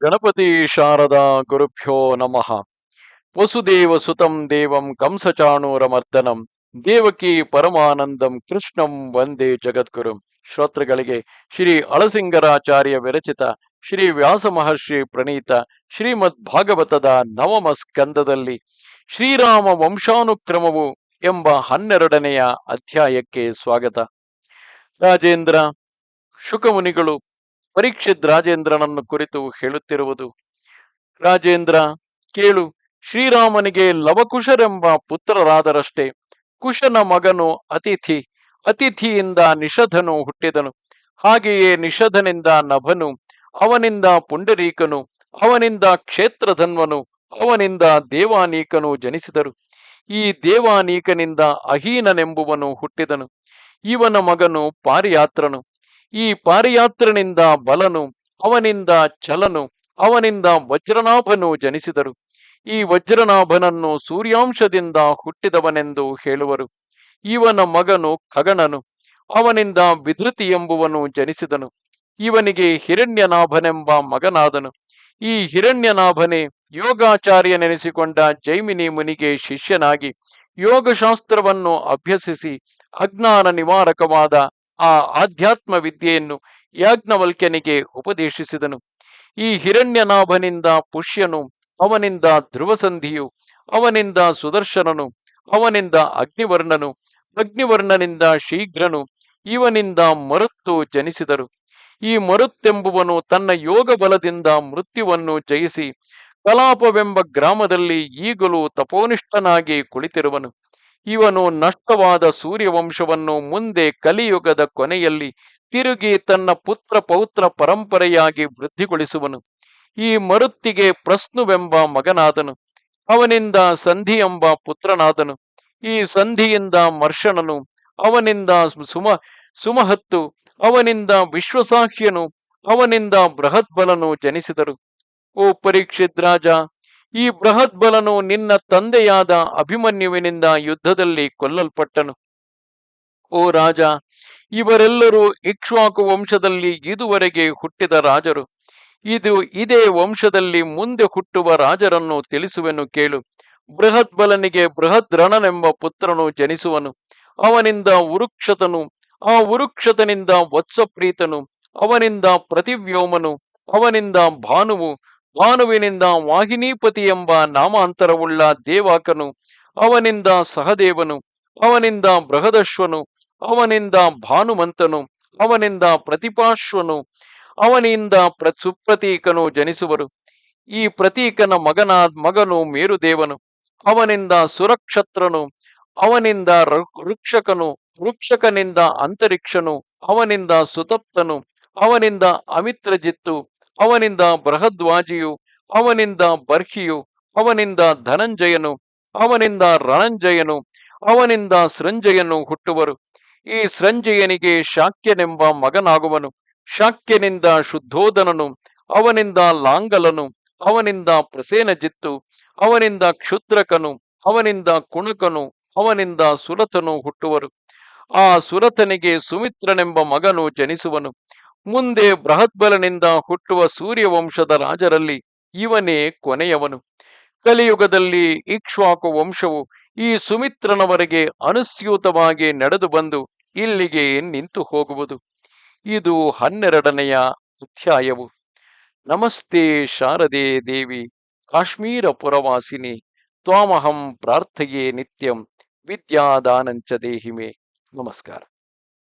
ಗಣಪತಿ ಶಾರದಾ ಗುರುಭ್ಯೋ ನಮಃ. ವಸುದೇವ ಸುತಂ ದೇವಂ ಕಂಸಚಾಣೂರಮರ್ದನಂ ದೇವಕಿ ಪರಮಾನಂದಂ ಕೃಷ್ಣಂ ವಂದೇ ಜಗದ್ಗುರುಂ. ಶ್ರೋತೃಗಳಿಗೆ ಶ್ರೀ ಅಳಸಿಂಗರಾಚಾರ್ಯ ವಿರಚಿತ ಶ್ರೀ ವ್ಯಾಸ ಮಹರ್ಷಿ ಪ್ರಣೀತ ಶ್ರೀಮದ್ ಭಾಗವತದ ನವಮ ಸ್ಕಂದದಲ್ಲಿ ಶ್ರೀರಾಮ ವಂಶಾನುಕ್ರಮವು ಎಂಬ 12ನೆಯ ಅಧ್ಯಾಯಕ್ಕೆ ಸ್ವಾಗತ. ರಾಜೇಂದ್ರ ಶುಕಮುನಿಗಳು ಪರೀಕ್ಷಿತ್ ರಾಜೇಂದ್ರನನ್ನು ಕುರಿತು ಹೇಳುತ್ತಿರುವುದು: ರಾಜೇಂದ್ರ, ಕೇಳು, ಶ್ರೀರಾಮನಿಗೆ ಲವಕುಶರೆಂಬ ಪುತ್ರರಾದರಷ್ಟೇ. ಕುಶನ ಮಗನು ಅತಿಥಿ, ಅತಿಥಿಯಿಂದ ನಿಷಧನು ಹುಟ್ಟಿದನು. ಹಾಗೆಯೇ ನಿಷಧನಿಂದ ನಭನು, ಅವನಿಂದ ಪುಂಡರೀಕನು, ಅವನಿಂದ ಕ್ಷೇತ್ರಧನ್ವನು, ಅವನಿಂದ ದೇವಾನೀಕನು ಜನಿಸಿದರು. ಈ ದೇವಾನೀಕನಿಂದ ಅಹೀನನೆಂಬುವನು ಹುಟ್ಟಿದನು. ಇವನ ಮಗನು ಪಾರಿಯಾತ್ರನು. ಈ ಪಾರಿಯಾತ್ರನಿಂದ ಬಲನು, ಅವನಿಂದ ಛಲನು, ಅವನಿಂದ ವಜ್ರನಾಭನು ಜನಿಸಿದರು. ಈ ವಜ್ರನಾಭನನ್ನು ಸೂರ್ಯಾಂಶದಿಂದ ಹುಟ್ಟಿದವನೆಂದು ಹೇಳುವರು. ಇವನ ಮಗನು ಖಗಣನು. ಅವನಿಂದ ವಿಧೃತಿ ಎಂಬುವನು ಜನಿಸಿದನು. ಇವನಿಗೆ ಹಿರಣ್ಯನಾಭನೆಂಬ ಮಗನಾದನು. ಈ ಹಿರಣ್ಯನಾಭನೇ ಯೋಗಾಚಾರ್ಯನೆನಿಸಿಕೊಂಡ ಜೈಮಿನಿ ಮುನಿಗೆ ಶಿಷ್ಯನಾಗಿ ಯೋಗಶಾಸ್ತ್ರವನ್ನು ಅಭ್ಯಸಿಸಿ ಅಜ್ಞಾನ ನಿವಾರಕವಾದ ಆ ಆಧ್ಯಾತ್ಮ ವಿದ್ಯೆಯನ್ನು ಯಾಜ್ಞವಲ್ಕ್ಯನಿಗೆ ಉಪದೇಶಿಸಿದನು. ಈ ಹಿರಣ್ಯನಾಭನಿಂದ ಪುಷ್ಯನು, ಅವನಿಂದ ಧ್ರುವಸಂಧಿಯು, ಅವನಿಂದ ಸುದರ್ಶನನು, ಅವನಿಂದ ಅಗ್ನಿವರ್ಣನು, ಅಗ್ನಿವರ್ಣನಿಂದ ಶೀಘ್ರನು, ಇವನಿಂದ ಮರುತ್ತು ಜನಿಸಿದರು. ಈ ಮರುತ್ತೆಂಬುವನು ತನ್ನ ಯೋಗ ಬಲದಿಂದ ಮೃತ್ಯುವನ್ನು ಜಯಿಸಿ ಕಲಾಪವೆಂಬ ಗ್ರಾಮದಲ್ಲಿ ಈಗಲೂ ತಪೋನಿಷ್ಠನಾಗಿ ಕುಳಿತಿರುವನು. ಇವನು ನಷ್ಟವಾದ ಸೂರ್ಯವಂಶವನ್ನು ಮುಂದೆ ಕಲಿಯುಗದ ಕೊನೆಯಲ್ಲಿ ತಿರುಗಿ ತನ್ನ ಪುತ್ರ ಪೌತ್ರ ಪರಂಪರೆಯಾಗಿ ವೃದ್ಧಿಗೊಳಿಸುವನು. ಈ ಮರುತ್ತಿಗೆ ಪ್ರಸ್ನುವೆಂಬ ಮಗನಾದನು. ಅವನಿಂದ ಸಂಧಿ ಎಂಬ ಪುತ್ರನಾದನು. ಈ ಸಂಧಿಯಿಂದ ಮರ್ಷಣನು, ಅವನಿಂದ ಸುಮಹತ್ತು, ಅವನಿಂದ ವಿಶ್ವಸಾಹ್ಯನು, ಅವನಿಂದ ಬೃಹದ್ಬಲನು ಜನಿಸಿದರು. ಓ ಪರೀಕ್ಷಿತ್ ರಾಜ, ಈ ಬೃಹದ್ಬಲನು ನಿನ್ನ ತಂದೆಯಾದ ಅಭಿಮನ್ಯುವಿನಿಂದ ಯುದ್ಧದಲ್ಲಿ ಕೊಲ್ಲಲ್ಪಟ್ಟನು. ಓ ರಾಜ, ಇವರೆಲ್ಲರೂ ಇಕ್ಷ್ವಾಕು ವಂಶದಲ್ಲಿ ಇದುವರೆಗೆ ಹುಟ್ಟಿದ ರಾಜರು. ಇದೇ ವಂಶದಲ್ಲಿ ಮುಂದೆ ಹುಟ್ಟುವ ರಾಜರನ್ನು ತಿಳಿಸುವೆನು ಕೇಳು. ಬೃಹದ್ಬಲನಿಗೆ ಬೃಹದ್ರಣನೆಂಬ ಪುತ್ರನು ಜನಿಸುವನು. ಅವನಿಂದ ಉರುಕ್ಷತನು, ಆ ಉರುಕ್ಷತನಿಂದ ವತ್ಸಪ್ರೀತನು, ಅವನಿಂದ ಪ್ರತಿವ್ಯೋಮನು, ಅವನಿಂದ ಭಾನುವು, ಭಾನುವಿನಿಂದ ವಾಹಿನೀಪತಿ ಎಂಬ ನಾಮಾಂತರವುಳ್ಳ ದೇವಾಕನು, ಅವನಿಂದ ಸಹದೇವನು, ಅವನಿಂದ ಬೃಹದಶ್ವನು, ಅವನಿಂದ ಭಾನುಮಂತನು, ಅವನಿಂದ ಪ್ರತಿಪಾಶ್ವನು, ಅವನಿಂದ ಸುಪ್ರತೀಕನು ಜನಿಸುವರು. ಈ ಪ್ರತೀಕನ ಮಗನು ಮೇರುದೇವನು. ಅವನಿಂದ ಸುರಕ್ಷತ್ರನು, ಅವನಿಂದ ಋಕ್ಷಕನು, ಋಕ್ಷಕನಿಂದ ಅಂತರಿಕ್ಷನು, ಅವನಿಂದ ಸುತಪ್ತನು, ಅವನಿಂದ ಅಮಿತ್ರಜಿತ್ತು, ಅವನಿಂದ ಬೃಹದ್ವಾಜಿಯು, ಅವನಿಂದ ಬರ್ಹಿಯು, ಅವನಿಂದ ಧನಂಜಯನು, ಅವನಿಂದ ರಣಂಜಯನು, ಅವನಿಂದ ಸೃಂಜಯನು ಹುಟ್ಟುವರು. ಈ ಸೃಂಜಯನಿಗೆ ಶಾಕ್ಯನೆಂಬ ಮಗನಾಗುವನು. ಶಾಕ್ಯನಿಂದ ಶುದ್ಧೋಧನನು, ಅವನಿಂದ ಲಾಂಗಲನು, ಅವನಿಂದ ಪ್ರಸೇನಜಿತ್ತು, ಅವನಿಂದ ಕ್ಷುದ್ರಕನು, ಅವನಿಂದ ಕುಣಕನು, ಅವನಿಂದ ಸುರಥನು ಹುಟ್ಟುವರು. ಆ ಸುರಥನಿಗೆ ಸುಮಿತ್ರನೆಂಬ ಮಗನು ಜನಿಸುವನು. ಮುಂದೆ ಬೃಹದ್ಬಲನಿಂದ ಹುಟ್ಟುವ ಸೂರ್ಯವಂಶದ ರಾಜರಲ್ಲಿ ಇವನೇ ಕೊನೆಯವನು. ಕಲಿಯುಗದಲ್ಲಿ ಇಕ್ಷ್ವಾಕು ವಂಶವು ಈ ಸುಮಿತ್ರನವರೆಗೆ ಅನುಸ್ಯೂತವಾಗಿ ನಡೆದು ಬಂದು ಇಲ್ಲಿಗೆ ನಿಂತು ಹೋಗುವುದು. ಇದು 12ನೆಯ ಅಧ್ಯಾಯವು. ನಮಸ್ತೆ ಶಾರದೆ ದೇವಿ ಕಾಶ್ಮೀರ ಪುರವಾಸಿನಿ ತ್ವಾಮಹಂ ಪ್ರಾರ್ಥಯೇ ನಿತ್ಯಂ ವಿದ್ಯಾದಾನಂಚ ದೇಹಿಮೆ. ನಮಸ್ಕಾರ.